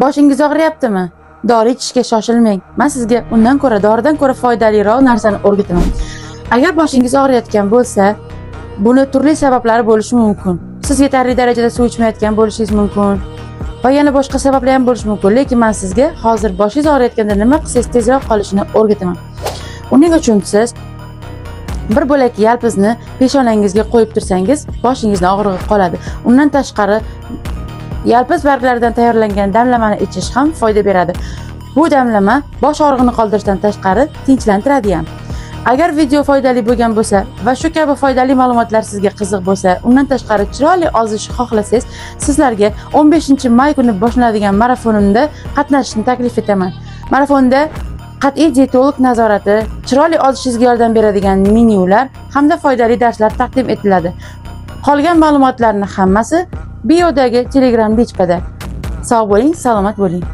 Boshingiz og'riyaptimi? Dori ichishga shoshilmang. Men sizga undan ko'ra doridan ko'ra foydaliroq narsani o'rgataman. Agar boshingiz og'riyotgan bo'lsa, buni turli sabablari bo'lishi mumkin. Siz yetarli darajada suv ichmayotgan bo'lishingiz mumkin va yana boshqa sabablar ham bo'lishi mumkin. Lekin men sizga hozir boshingiz og'riyotganda nima qilsangiz tezroq qolishini o'rgataman. Uning uchun siz bir bo'lak yalpizni peshonangizga qo'yib tursangiz, boshingizning og'rig'i qoladi. Undan tashqari yalpiz barglaridan tayyorlangan damlamani ichish ham foyda beradi. Bu damlama bosh og'rig'ini qoldirishdan tashqari tinchlantiradi ham. Agar video foydali bo'lgan bo'lsa va shu kabi foydali ma'lumotlar sizga qiziq bo'lsa, undan tashqari chiroyli ozishni xohlasangiz, sizlarga 15-may kuni boshlanadigan marafonimda qatnashishni taklif etaman. Marafonda qat'iy dietolog nazorati, chiroyli ozishingizga yordam beradigan menyular hamda foydali darslar taqdim etiladi. Qolgan ma'lumotlarning hammasi biodagi Telegram lichkada. Sog' bo'ling, salomat bo'ling.